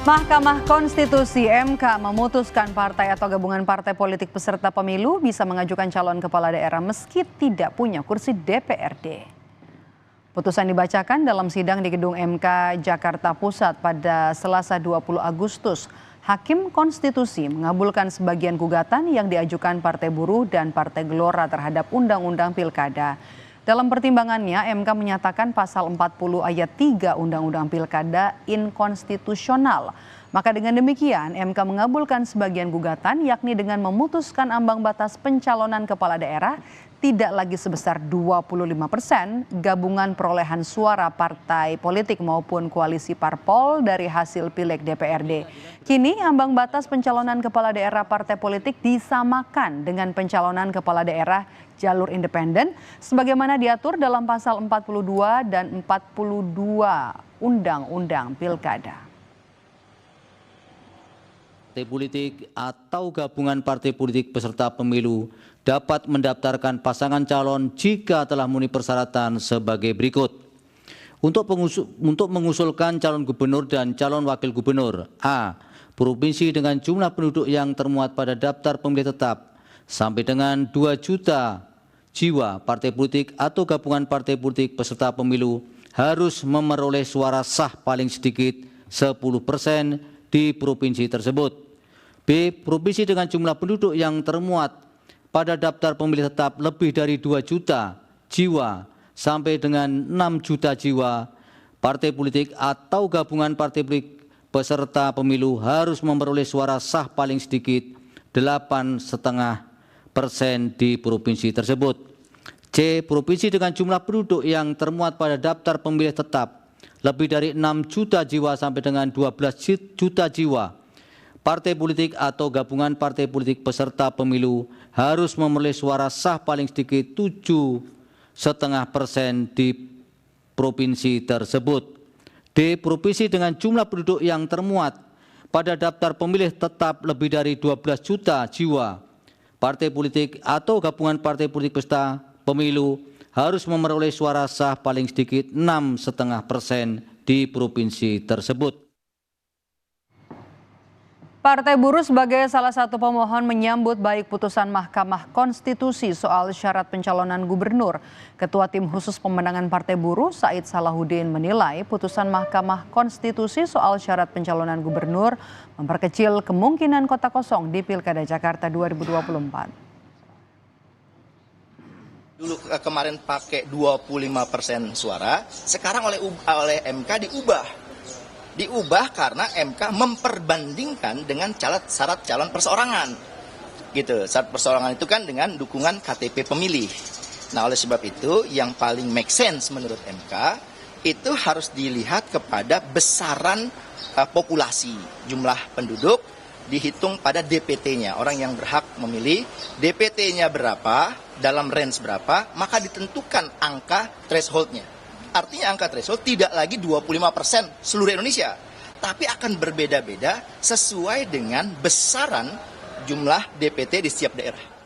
Mahkamah Konstitusi (MK) memutuskan partai atau gabungan partai politik peserta pemilu bisa mengajukan calon kepala daerah meski tidak punya kursi DPRD. Putusan dibacakan dalam sidang di Gedung MK Jakarta Pusat pada Selasa 20 Agustus. Hakim Konstitusi mengabulkan sebagian gugatan yang diajukan Partai Buruh dan Partai Gelora terhadap Undang-Undang Pilkada. Dalam pertimbangannya, MK menyatakan pasal 40 ayat 3 Undang-Undang Pilkada inkonstitusional. Maka dengan demikian, MK mengabulkan sebagian gugatan yakni dengan memutuskan ambang batas pencalonan kepala daerah tidak lagi sebesar 25% gabungan perolehan suara partai politik maupun koalisi parpol dari hasil pileg DPRD. Kini ambang batas pencalonan kepala daerah partai politik disamakan dengan pencalonan kepala daerah jalur independen sebagaimana diatur dalam pasal 42 dan 42 Undang-Undang Pilkada. Partai politik atau gabungan partai politik peserta pemilu dapat mendaftarkan pasangan calon jika telah memenuhi persyaratan sebagai berikut. Untuk mengusulkan calon gubernur dan calon wakil gubernur, A. Provinsi dengan jumlah penduduk yang termuat pada daftar pemilih tetap sampai dengan 2 juta jiwa, partai politik atau gabungan partai politik peserta pemilu harus memperoleh suara sah paling sedikit 10% di provinsi tersebut. B. Provinsi dengan jumlah penduduk yang termuat pada daftar pemilih tetap lebih dari 2 juta jiwa sampai dengan 6 juta jiwa, partai politik atau gabungan partai politik peserta pemilu harus memperoleh suara sah paling sedikit 8,5% di provinsi tersebut. C. Provinsi dengan jumlah penduduk yang termuat pada daftar pemilih tetap lebih dari 6 juta jiwa sampai dengan 12 juta jiwa, partai politik atau gabungan partai politik peserta pemilu harus memperoleh suara sah paling sedikit 7,5% di provinsi tersebut. D. Provinsi dengan jumlah penduduk yang termuat pada daftar pemilih tetap lebih dari 12 juta jiwa, partai politik atau gabungan partai politik peserta pemilu harus memperoleh suara sah paling sedikit 6,5% di provinsi tersebut. Partai Buruh sebagai salah satu pemohon menyambut baik putusan Mahkamah Konstitusi soal syarat pencalonan gubernur. Ketua Tim Khusus Pemenangan Partai Buruh, Said Salahuddin, menilai putusan Mahkamah Konstitusi soal syarat pencalonan gubernur memperkecil kemungkinan kota kosong di Pilkada Jakarta 2024. Dulu kemarin pakai 25% suara, sekarang oleh MK diubah karena MK memperbandingkan dengan syarat calon perseorangan. Gitu. Syarat perseorangan itu kan dengan dukungan KTP pemilih. Nah, oleh sebab itu yang paling make sense menurut MK itu harus dilihat kepada besaran populasi, jumlah penduduk dihitung pada DPT-nya, orang yang berhak memilih, DPT-nya berapa, dalam range berapa, maka ditentukan angka threshold-nya. Artinya angka threshold tidak lagi 25% seluruh Indonesia, tapi akan berbeda-beda sesuai dengan besaran jumlah DPT di setiap daerah.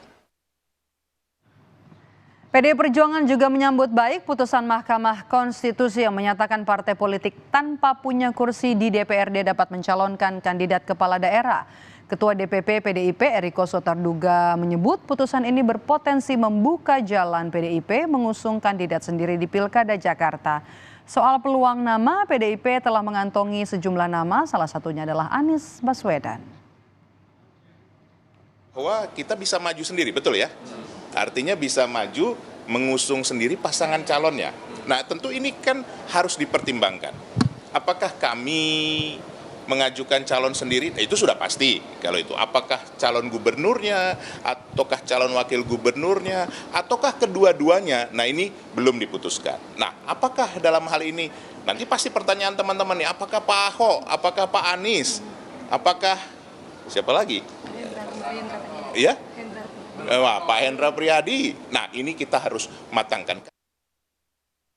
PDI Perjuangan juga menyambut baik putusan Mahkamah Konstitusi yang menyatakan partai politik tanpa punya kursi di DPRD dapat mencalonkan kandidat kepala daerah. Ketua DPP PDIP Eriko Sotarduga menyebut putusan ini berpotensi membuka jalan PDIP mengusung kandidat sendiri di Pilkada Jakarta. Soal peluang nama, PDIP telah mengantongi sejumlah nama, salah satunya adalah Anies Baswedan. Bahwa kita bisa maju sendiri, betul ya? Artinya bisa maju mengusung sendiri pasangan calonnya. Nah, tentu ini kan harus dipertimbangkan. Apakah kami mengajukan calon sendiri, itu sudah pasti kalau itu. Apakah calon gubernurnya, ataukah calon wakil gubernurnya, ataukah kedua-duanya, nah ini belum diputuskan. Nah, apakah dalam hal ini, nanti pasti pertanyaan teman-teman nih, apakah Pak Ahok, apakah Pak Anies, apakah siapa lagi? Iya? Pak Hendra Priyadi. Nah, ini kita harus matangkan.